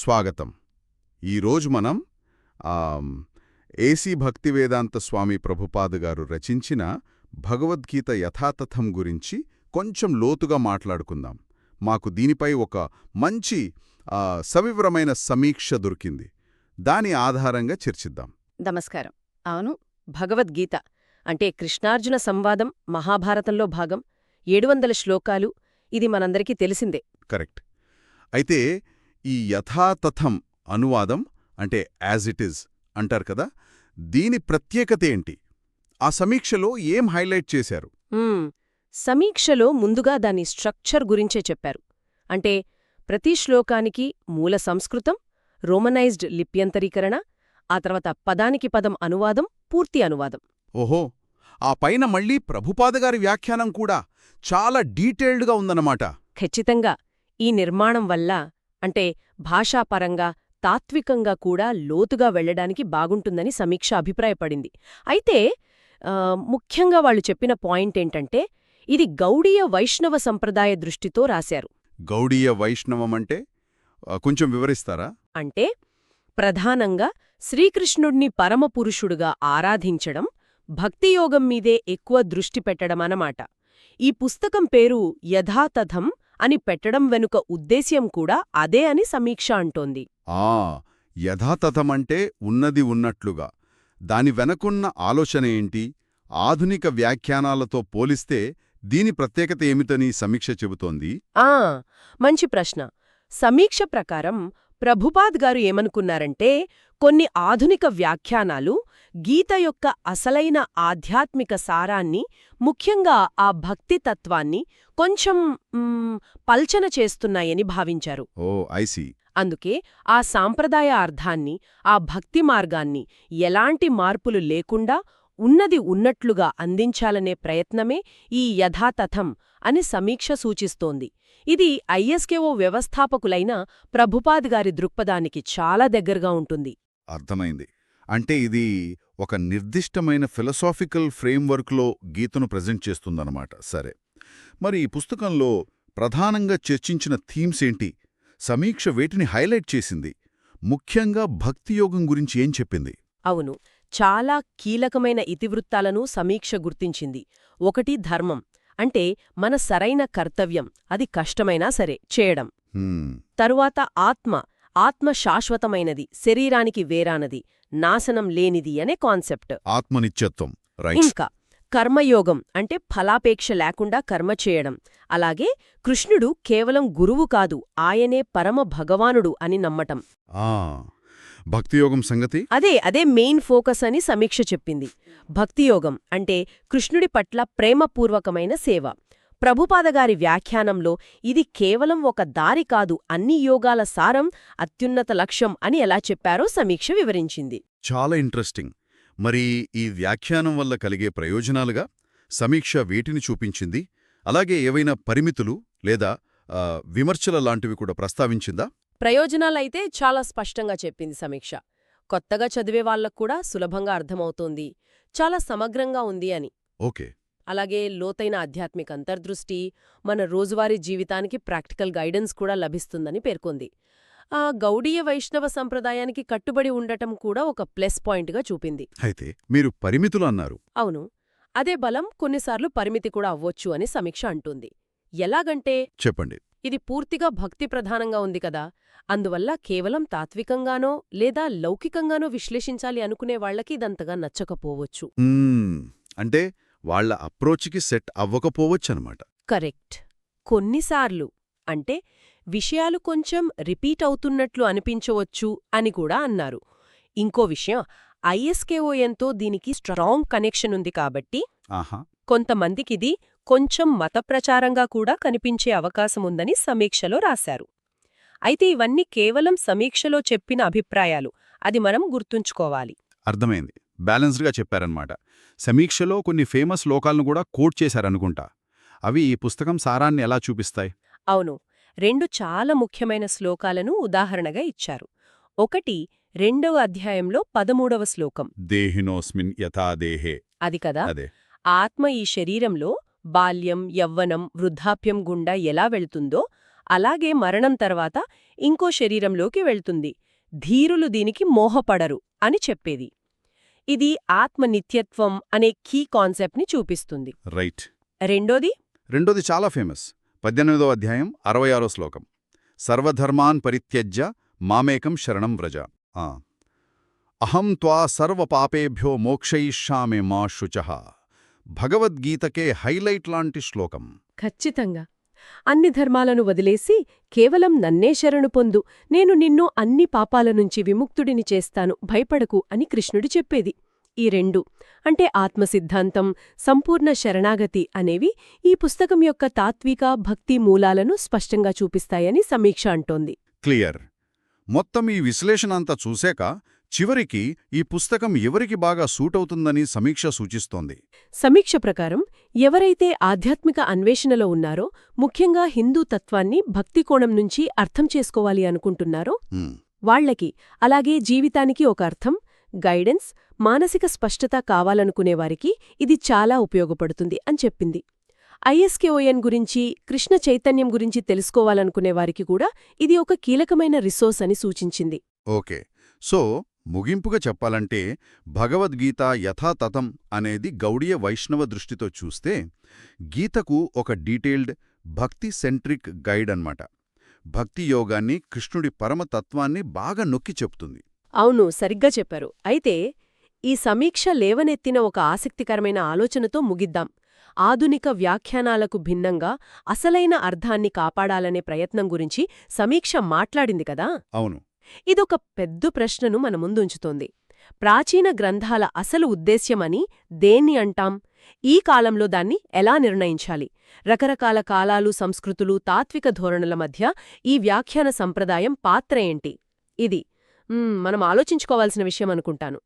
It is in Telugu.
స్వాగతం. ఈరోజు మనం ఏసీ భక్తివేదాంత స్వామి ప్రభుపాద గారు రచించిన భగవద్గీత యథాతథం గురించి కొంచెం లోతుగా మాట్లాడుకుందాం. మాకు దీనిపై ఒక మంచి సవివరమైన సమీక్ష దొరికింది. దాని ఆధారంగా చర్చిద్దాం. నమస్కారం. అవును, భగవద్గీత అంటే కృష్ణార్జున సంవాదం, మహాభారతంలో భాగం, 700 శ్లోకాలు. ఇది మనందరికీ తెలిసిందే. కరెక్ట్. అయితే ఈ యథాతథం అనువాదం అంటే యాజ్ ఇట్ ఈజ్ అంటారు కదా, దీని ప్రత్యేకత ఏంటి? ఆ సమీక్షలో ఏం హైలైట్ చేశారు? సమీక్షలో ముందుగా దాని స్ట్రక్చర్ గురించే చెప్పారు. అంటే ప్రతి శ్లోకానికి మూల సంస్కృతం, రోమనైజ్డ్ లిప్యంతరీకరణ, ఆ తర్వాత పదానికి పదం అనువాదం, పూర్తి అనువాదం. ఓహో, ఆ పైన మళ్ళీ ప్రభుపాదగారి వ్యాఖ్యానం కూడా చాలా డీటెయిల్డ్గా ఉందన్నమాట. ఖచ్చితంగా. ఈ నిర్మాణం వల్ల అంటే భాషాపరంగా, తాత్వికంగా కూడా లోతుగా వెళ్లడానికి బాగుంటుందని సమీక్ష అభిప్రాయపడింది. అయితే ముఖ్యంగా వాళ్ళు చెప్పిన పాయింట్ ఏంటంటే, ఇది గౌడీయ వైష్ణవ సంప్రదాయ దృష్టితో రాశారు. గౌడీయ వైష్ణవం అంటే కొంచెం వివరిస్తారా? అంటే ప్రధానంగా శ్రీకృష్ణుణ్ణి పరమపురుషుడుగా ఆరాధించడం, భక్తియోగం మీదే ఎక్కువ దృష్టి పెట్టడమన్నమాట. ఈ పుస్తకం పేరు యథాతథం అని పెట్టడం వెనుక ఉద్దేశ్యం కూడా అదే అని సమీక్ష అంటోంది. యథాతథమంటే ఉన్నది ఉన్నట్లుగా. దాని వెనకున్న ఆలోచన ఏంటి? ఆధునిక వ్యాఖ్యానాలతో పోలిస్తే దీని ప్రత్యేకత ఏమిటని సమీక్ష చెబుతోంది? మంచి ప్రశ్న. సమీక్ష ప్రకారం ప్రభుపాద్ గారు ఏమనుకున్నారంటే, కొన్ని ఆధునిక వ్యాఖ్యానాలు గీత యొక్క అసలైన ఆధ్యాత్మిక సారాన్ని, ముఖ్యంగా ఆ భక్తితత్వాన్ని కొంచెం పల్చన చేస్తున్నాయని భావించారు. అందుకే ఆ సాంప్రదాయ అర్థాన్ని, ఆ భక్తి మార్గాన్ని ఎలాంటి మార్పులు లేకుండా ఉన్నది ఉన్నట్లుగా అందించాలనే ప్రయత్నమే ఈ యథాతథం అని సమీక్ష సూచిస్తోంది. ఇది ఐఎస్కేఓ వ్యవస్థాపకులైన ప్రభుపాద్ గారి దృక్పథానికి చాలా దగ్గరగా ఉంటుంది. అర్థమైంది. అంటే ఇది ఒక నిర్దిష్టమైన ఫిలసాఫికల్ ఫ్రేమ్వర్క్లో గీతను ప్రజెంట్ చేస్తుందన్నమాట. సరే, మరి ఈ పుస్తకంలో ప్రధానంగా చర్చించిన థీమ్స్ ఏంటి? సమీక్ష వేటిని హైలైట్ చేసింది? ముఖ్యంగా భక్తియోగం గురించి ఏం చెప్పింది? అవును, చాలా కీలకమైన ఇతివృత్తాలను సమీక్ష గుర్తించింది. ఒకటి ధర్మం, అంటే మన సరైన కర్తవ్యం, అది కష్టమైనా సరే చేయడం. తరువాత ఆత్మ శాశ్వతమైనది, శరీరానికి వేరానది, నాశనం లేనిది అనే కాన్సెప్ట్, ఆత్మనిత్యత్వం. ఇంకా కర్మయోగం అంటే ఫలాపేక్ష లేకుండా కర్మ చేయడం. అలాగే కృష్ణుడు కేవలం గురువు కాదు, ఆయనే పరమ భగవానుడు అని నమ్మటం. భక్తియోగం సంగతి అదే మెయిన్ ఫోకస్ అని సమీక్ష చెప్పింది. భక్తియోగం అంటే కృష్ణుడి పట్ల ప్రేమపూర్వకమైన సేవ. ప్రభుపాదగారి వ్యాఖ్యానంలో ఇది కేవలం ఒక దారి కాదు, అన్ని యోగాల సారం, అత్యున్నత లక్ష్యం అని ఎలా చెప్పారో సమీక్ష వివరించింది. చాలా ఇంట్రెస్టింగ్. మరి ఈ వ్యాఖ్యానం వల్ల కలిగే ప్రయోజనాలుగా సమీక్ష వేటిని చూపించింది? అలాగే ఏవైనా పరిమితులు లేదా విమర్శల లాంటివి కూడా ప్రస్తావించిందా? ప్రయోజనాలైతే చాలా స్పష్టంగా చెప్పింది సమీక్ష. కొత్తగా చదివే వాళ్లక్కూడా సులభంగా అర్థమవుతోంది, చాలా సమగ్రంగా ఉంది అని. ఓకే. అలాగే లోతైన ఆధ్యాత్మిక అంతర్దృష్టి, మన రోజువారీ జీవితానికి ప్రాక్టికల్ గైడెన్స్ కూడా లభిస్తుందని పేర్కొంది. గౌడీయ వైష్ణవ సంప్రదాయానికి కట్టుబడి ఉండటం కూడా ఒక ప్లస్ పాయింట్గా చూపింది. అయితే మీరు పరిమితులు అన్నారు. అవును, అదే బలం కొన్నిసార్లు పరిమితి కూడా అవ్వొచ్చు అని సమీక్ష అంటుంది. ఎలాగంటే చెప్పండి. ఇది పూర్తిగా భక్తి ప్రధానంగా ఉంది కదా, అందువల్ల కేవలం తాత్వికంగానో లేదా లౌకికంగానో విశ్లేషించాలి అనుకునే వాళ్లకి ఇదంతగా నచ్చకపోవచ్చు. అంటే వాళ్ల అప్రోచ్కి సెట్ అవ్వకపోవచ్చనమాట. కరెక్ట్. కొన్నిసార్లు అంటే విషయాలు కొంచెం రిపీట్ అవుతున్నట్లు అనిపించవచ్చు అని కూడా అన్నారు. ఇంకో విషయం, ఐఎస్కేఓఎన్తో దీనికి స్ట్రాంగ్ కనెక్షన్ ఉంది కాబట్టి కొంతమందికిది కొంచెం మతప్రచారంగా కూడా కనిపించే అవకాశముందని సమీక్షలో రాశారు. అయితే ఇవన్నీ కేవలం సమీక్షలో చెప్పిన అభిప్రాయాలు, అది మనం గుర్తుంచుకోవాలి. అర్థమైంది. బ్యాలెన్స్డ్గా చెప్పారన్నమాట. సమీక్షలో కొన్ని ఫేమస్ శ్లోకాలను కూడా కోట్ చేశారనుకుంటా. అవి ఈ పుస్తకం సారాన్ని ఎలా చూపిస్తాయి? అవును, 2 చాలా ముఖ్యమైన శ్లోకాలను ఉదాహరణగా ఇచ్చారు. ఒకటి 2వ అధ్యాయంలో 13వ శ్లోకం, దేహినోస్మిన్ యథా దేహే. అది కదా, ఆత్మ ఈ శరీరంలో బాల్యం, యవ్వనం, వృద్ధాప్యం గుండా ఎలా వెళ్తుందో అలాగే మరణం తర్వాత ఇంకో శరీరంలోకి వెళ్తుంది. ధీరులు దీనికి మోహపడరు అని చెప్పేది. ఇది ఆత్మనిత్యత్వం అనే కీ కాన్సెప్ట్ని చూపిస్తుంది. రైట్. రెండోది చాలా ఫేమస్. 18వ అధ్యాయం 66వ శ్లోకం. సర్వధర్మాన్ పరిత్యజ్య మామేకం శరణం వ్రజ. అహం త్వా సర్వపాపేభ్యో మోక్షయిష్యామి మా శుచః. భగవద్గీతకే హైలైట్ లాంటి శ్లోకం. ఖచ్చితంగా. అన్ని ధర్మాలను వదిలేసి కేవలం నన్నే శరణు పొందు, నేను నిన్ను అన్ని పాపాల నుంచి విముక్తుడిని చేస్తాను, భయపడకు అని కృష్ణుడు చెప్పేది. ఈ రెండు అంటే ఆత్మసిద్ధాంతం, సంపూర్ణ శరణాగతి అనేవి ఈ పుస్తకం యొక్క తాత్విక భక్తి మూలాలను స్పష్టంగా చూపిస్తాయని సమీక్ష అంటోంది. క్లియర్. మొత్తం ఈ విశ్లేషణ అంతా చూశాక చివరికి ఈ పుస్తకం ఎవరికి బాగా సూటవుతుందని సమీక్ష సూచిస్తోంది. సమీక్ష ప్రకారం ఎవరైతే ఆధ్యాత్మిక అన్వేషణలో ఉన్నారో, ముఖ్యంగా హిందూ తత్వాన్ని భక్తి కోణం నుంచి అర్థం చేసుకోవాలి అనుకుంటున్నారో వాళ్లకి, అలాగే జీవితానికి ఒక అర్థం, గైడెన్స్, మానసిక స్పష్టత కావాలనుకునేవారికి ఇది చాలా ఉపయోగపడుతుంది అని చెప్పింది. ఐఎస్కేఓఎన్ గురించి, కృష్ణ చైతన్యం గురించి తెలుసుకోవాలనుకునేవారికి కూడా ఇది ఒక కీలకమైన రిసోర్స్ అని సూచించింది. ఓకే. సో ముగింపుగా చెప్పాలంటే భగవద్గీత యథాతథం అనేది గౌడీయ వైష్ణవ దృష్టితో చూస్తే గీతకు ఒక డీటెయిల్డ్ భక్తి సెంట్రిక్ గైడ్ అన్నమాట. భక్తి యోగాన్ని, కృష్ణుడి పరమతత్వాన్ని బాగా నొక్కి చెప్తుంది. అవును, సరిగ్గా చెప్పారు. అయితే ఈ సమీక్ష లేవనెత్తిన ఒక ఆసక్తికరమైన ఆలోచనతో ముగిద్దాం. ఆధునిక వ్యాఖ్యానాలకు భిన్నంగా అసలైన అర్థాన్ని కాపాడాలనే ప్రయత్నం గురించి సమీక్ష మాట్లాడింది కదా. అవును. ఇదొక పెద్ద ప్రశ్నను మన ముందుంచుతోంది. ప్రాచీన గ్రంథాల అసలు ఉద్దేశ్యమని దేన్ని అంటాం? ఈ కాలంలో దాన్ని ఎలా నిర్ణయించాలి? రకరకాల కాలాలు, సంస్కృతులు, తాత్విక ధోరణుల మధ్య ఈ వ్యాఖ్యాన సంప్రదాయం పాత్ర ఏంటి? ఇది మనం ఆలోచించుకోవాల్సిన విషయం అనుకుంటాను.